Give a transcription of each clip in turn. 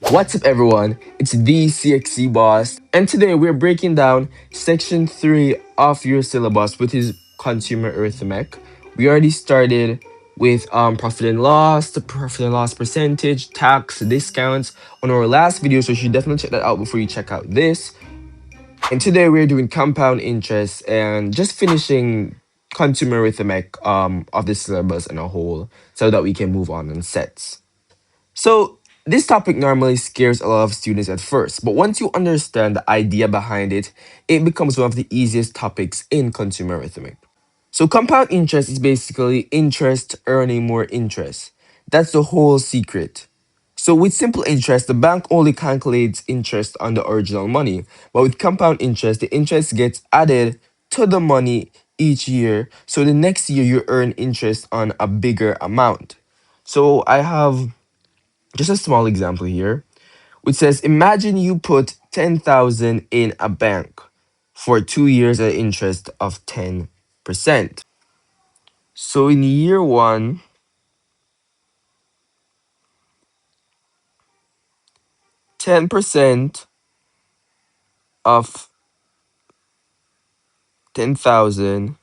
What's up, everyone? It's the CXC boss, and today we're breaking down section 3 of your syllabus, which is Consumer Arithmetic. We already started with profit and loss, the profit and loss percentage, tax, discounts on our last video, so you should definitely check that out before you check out this. And today we're doing compound interest and just finishing consumer arithmetic of the syllabus in a whole so that we can move on sets. So, this topic normally scares a lot of students at first, but once you understand the idea behind it, it becomes one of the easiest topics in consumer arithmetic. So, compound interest is basically interest earning more interest. That's the whole secret. So, with simple interest, the bank only calculates interest on the original money, but with compound interest, the interest gets added to the money each year. So, the next year you earn interest on a bigger amount. So, I have just a small example here, which says imagine you put 10,000 in a bank for 2 years at interest of 10%. So in year 1, 10% of 10,000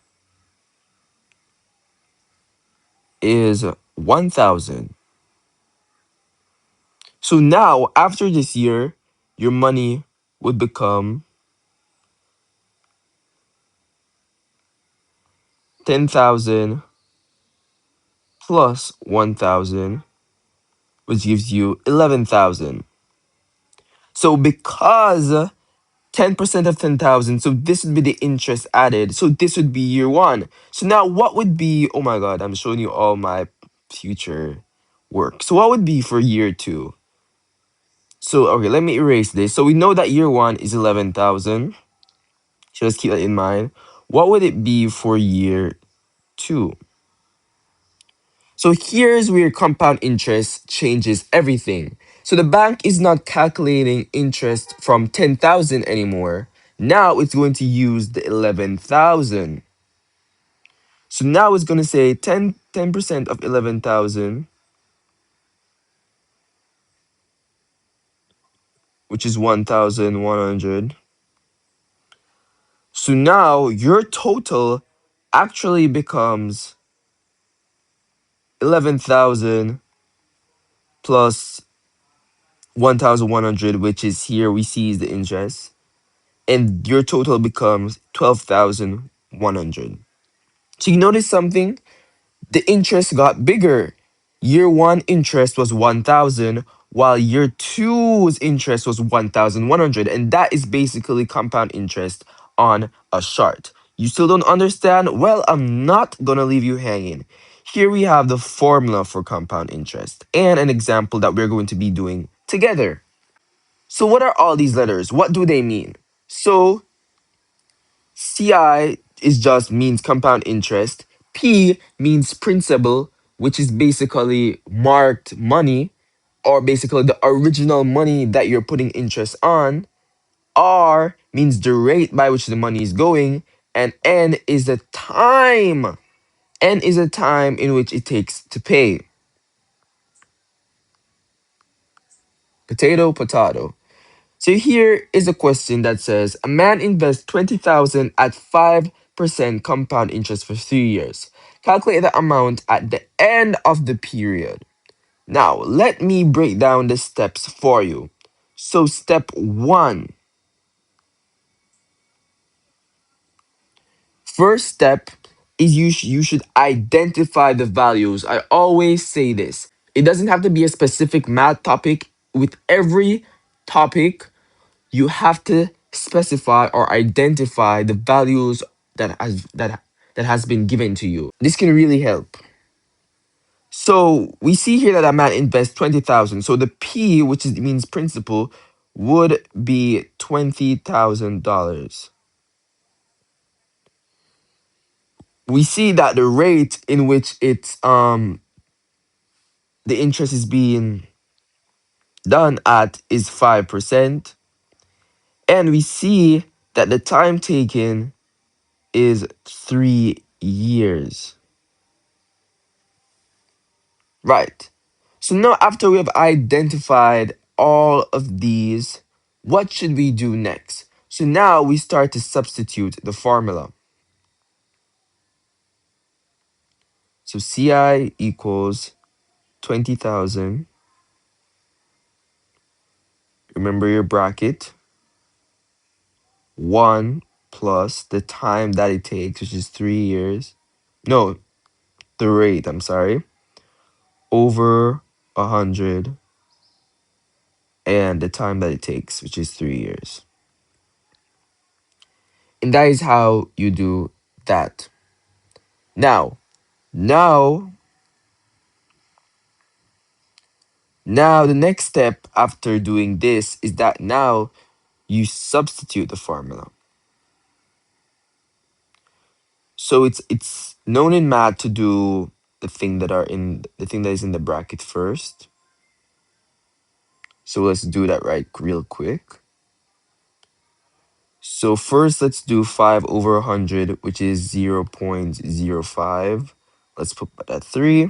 is 1,000. So now after this year, your money would become 10,000 plus 1,000, which gives you 11,000. So because 10% of 10,000. So this would be the interest added. So this would be year 1. So now what would be, oh my God, I'm showing you all my future work. So what would be for year 2? So, okay, let me erase this. So we know that year 1 is 11,000. So let's keep that in mind. What would it be for year 2? So here's where compound interest changes everything. So the bank is not calculating interest from 10,000 anymore. Now it's going to use the 11,000. So now it's going to say 10% of 11,000, which is 1,100. So now your total actually becomes 11,000 plus 1,100, which is here we see is the interest. And your total becomes 12,100. So you notice something? The interest got bigger. Year 1 interest was 1,000, while year two's interest was 1,100. And that is basically compound interest on a chart. You still don't understand? Well, I'm not going to leave you hanging. Here we have the formula for compound interest and an example that we're going to be doing together. So what are all these letters? What do they mean? So CI is just means compound interest. P means principal, which is basically marked money, or basically the original money that you're putting interest on. R means the rate by which the money is going. And N is the time. N is the time in which it takes to pay. Potato, potato. So here is a question that says a man invests 20,000 at 5% compound interest for 3 years. Calculate the amount at the end of the period. Now, let me break down the steps for you. So step 1. First step is you should identify the values. I always say this. It doesn't have to be a specific math topic. With every topic, you have to specify or identify the values that has been given to you. This can really help. So we see here that a man invests 20,000. So the P, which means principal, would be $20,000. We see that the rate in which it's the interest is being done at is 5%, and we see that the time taken is 3 years. Right. So now after we have identified all of these, what should we do next? So now we start to substitute the formula. So CI equals 20,000. Remember your bracket. 1 plus the time that it takes, which is 3 years. No, the rate, I'm sorry. Over 100 and the time that it takes, which is 3 years. And that is how you do that. Now, now, now the next step after doing this is that now you substitute the formula. So it's known in math to do the thing that is in the bracket first. So let's do that right real quick. So first let's do 5 over 100, which is 0.05. Let's put that at 3.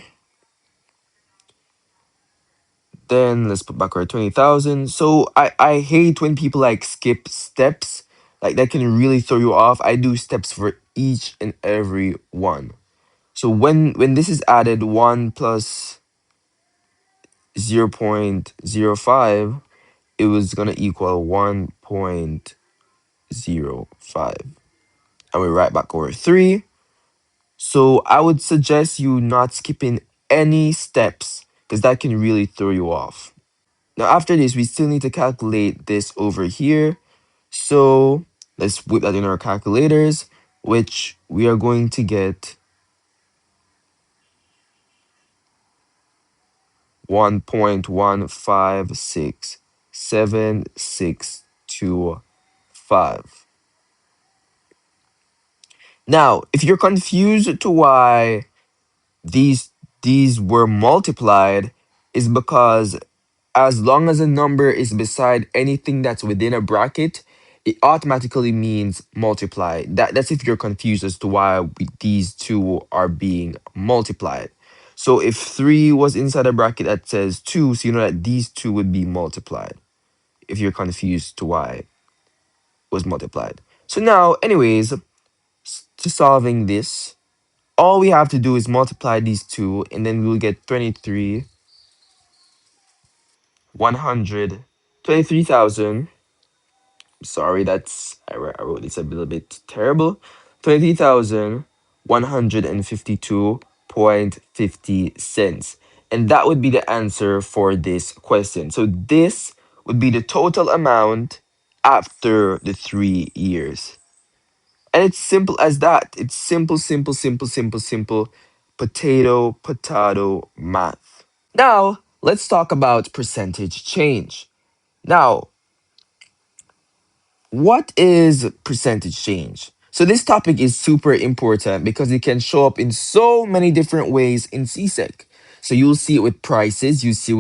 Then let's put back our 20,000. So I hate when people like skip steps. Like that can really throw you off. I do steps for each and every one. So when this is added, 1 plus 0.05, it was gonna equal 1.05. And we write back over 3. So I would suggest you not skipping any steps because that can really throw you off. Now after this, we still need to calculate this over here. So let's whip that in our calculators, which we are going to get 1.1567625. Now, if you're confused to why these these were multiplied, is because as long as a number is beside anything that's within a bracket, it automatically means multiply. That's if you're confused as to why these two are being multiplied. So if 3 was inside a bracket that says 2, so you know that these two would be multiplied if you're confused to why it was multiplied. So now, anyways, to solving this, all we have to do is multiply these two, and then we'll get 23,000. Sorry, I wrote this a little bit terrible. 23,152.50 cents. And that would be the answer for this question. So this would be the total amount after the 3 years. And it's simple as that. It's simple, simple, simple, simple, simple. Potato math. Now, let's talk about percentage change. Now, what is percentage change? So this topic is super important because it can show up in so many different ways in CSEC. So you'll see it with prices, you'll see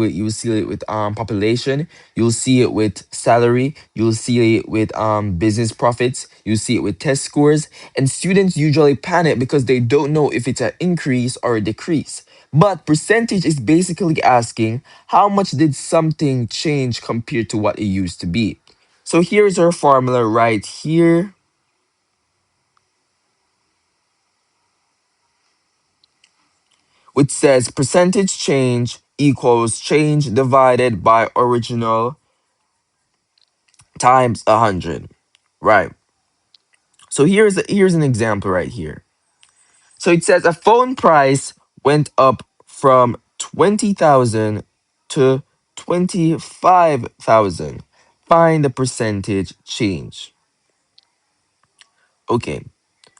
it with population, you'll see it with salary, you'll see it with business profits, you'll see it with test scores, and students usually panic because they don't know if it's an increase or a decrease. But percentage is basically asking how much did something change compared to what it used to be. So here's our formula right here, which says percentage change equals change divided by original times 100. Right. So here's an example right here. So it says a phone price went up from 20,000 to 25,000. Find the percentage change. Okay.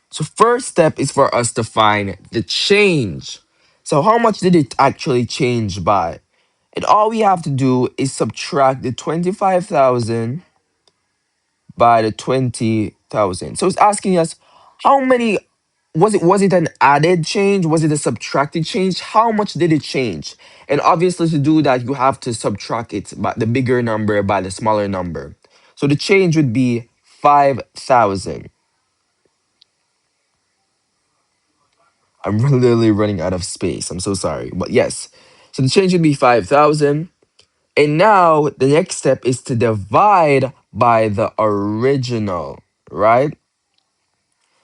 So first step is for us to find the change. So how much did it actually change by? And all we have to do is subtract the 25,000 by the 20,000. So it's asking us how many was it an added change? Was it a subtracted change? How much did it change? And obviously to do that you have to subtract it by the bigger number by the smaller number. So the change would be 5,000. I'm literally running out of space. I'm so sorry. But yes. So the change would be 5,000. And now the next step is to divide by the original, right?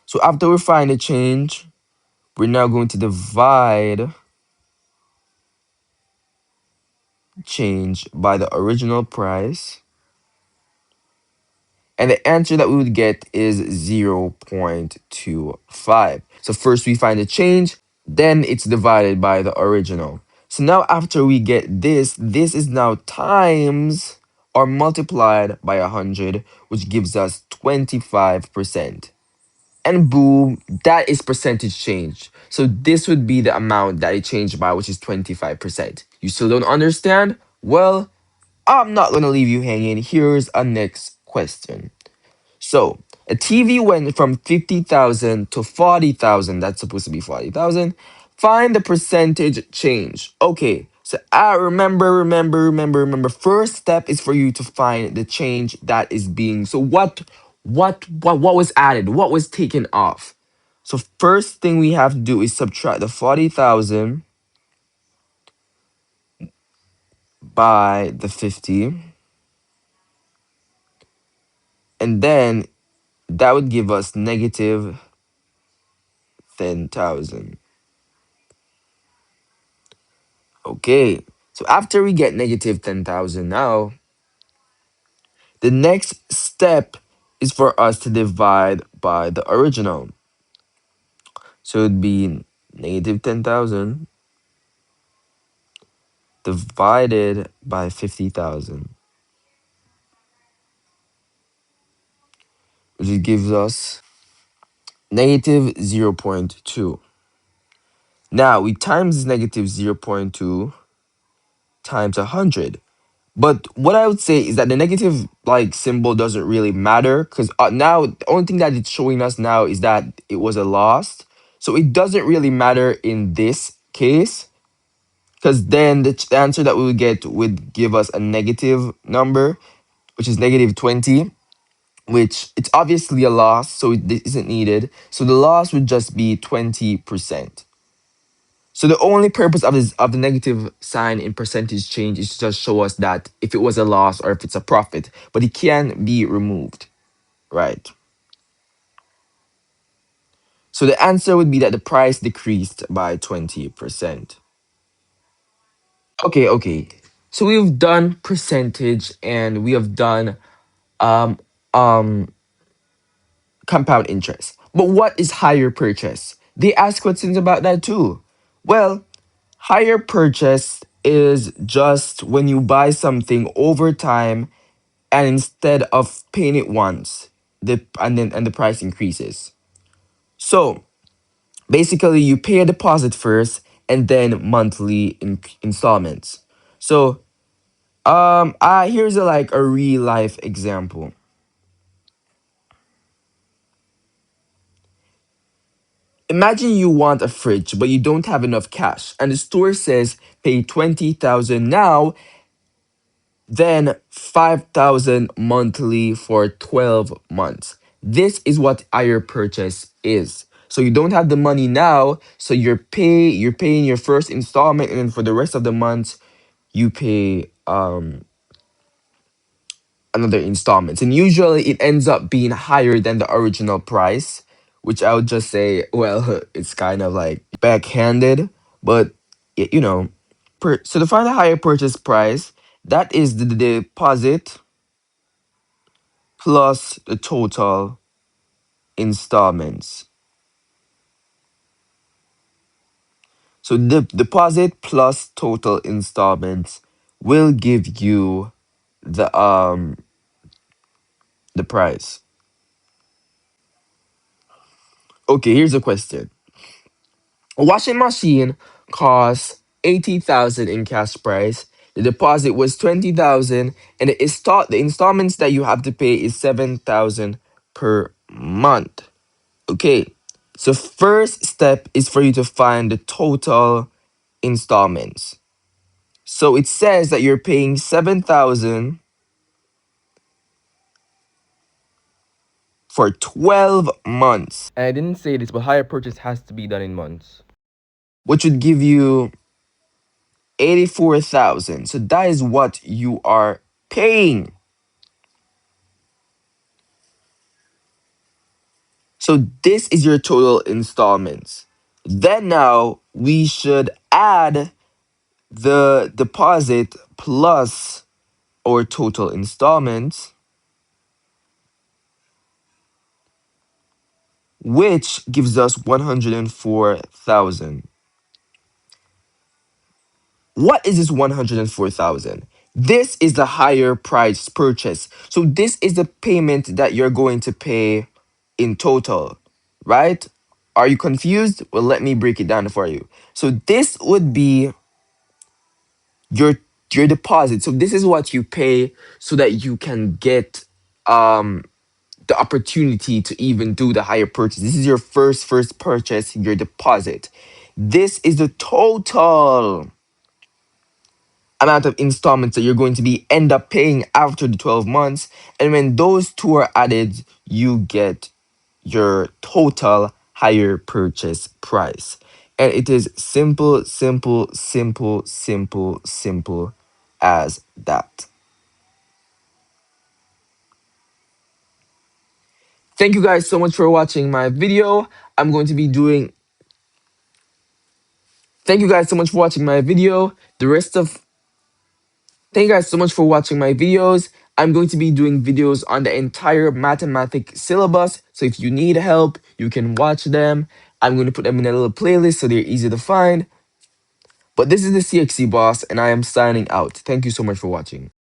So after we find the change, we're now going to divide change by the original price. And the answer that we would get is 0.25. So first we find the change, then it's divided by the original. So now after we get this is now times or multiplied by 100, which gives us 25%. And boom, that is percentage change. So this would be the amount that it changed by, which is 25%. You still don't understand? Well, I'm not going to leave you hanging. Here's a next question. So a TV went from 50,000 to 40,000. That's supposed to be 40,000. Find the percentage change. Okay. So I remember. First step is for you to find the change that is being. So what was added? What was taken off? So first thing we have to do is subtract the 40,000 by the 50, and then that would give us negative 10,000. Okay, so after we get negative 10,000 now, the next step is for us to divide by the original. So it'd be negative 10,000 divided by 50,000, which gives us negative 0.2. Now we times negative 0.2 times 100. But what I would say is that the negative like symbol doesn't really matter because now the only thing that it's showing us now is that it was a loss. So it doesn't really matter in this case because then the answer that we would get would give us a negative number, which is negative 20, which it's obviously a loss, so it isn't needed. So the loss would just be 20%. So the only purpose of this of the negative sign in percentage change is to just show us that if it was a loss or if it's a profit, but it can be removed, right? So the answer would be that the price decreased by 20%. Okay. So we've done percentage and we have done um um compound interest. But what is higher purchase? They ask questions about that too. Well, higher purchase is just when you buy something over time and instead of paying it once, the price increases. So basically you pay a deposit first and then monthly installments. So here's a real life example. Imagine you want a fridge, but you don't have enough cash, and the store says pay 20,000 now, then 5,000 monthly for 12 months. This is what hire purchase is. So you don't have the money now, so you're paying your first installment, and then for the rest of the months, you pay another installments, and usually it ends up being higher than the original price, which I would just say, well, it's kind of like backhanded, but you know, so to find a higher purchase price, that is the deposit plus the total installments. So the deposit plus total installments will give you the price. Okay, here's a question. A washing machine costs 80,000 in cash price. The deposit was 20,000 and the installments that you have to pay is 7,000 per month. Okay. So first step is for you to find the total installments. So it says that you're paying 7,000 for 12 months. And I didn't say this, but hire purchase has to be done in months, which would give you 84,000. So that is what you are paying. So this is your total installments. Then now we should add the deposit plus our total installments, which gives us 104,000. What is this 104,000? This is the higher price purchase. So this is the payment that you're going to pay in total, right? Are you confused? Well, let me break it down for you. So this would be your your deposit. So this is what you pay so that you can get the opportunity to even do the higher purchase. This is your first purchase, your deposit. This is the total amount of installments that you're going to be end up paying after the 12 months. And when those two are added, you get your total higher purchase price. And it is simple, simple, simple, simple, simple as that. Thank you guys so much for watching my video. I'm going to be doing Thank you guys so much for watching my video. Thank you guys so much for watching my videos. I'm going to be doing videos on the entire mathematics syllabus. So if you need help, you can watch them. I'm going to put them in a little playlist so they're easy to find. But this is the CXC boss and I am signing out. Thank you so much for watching.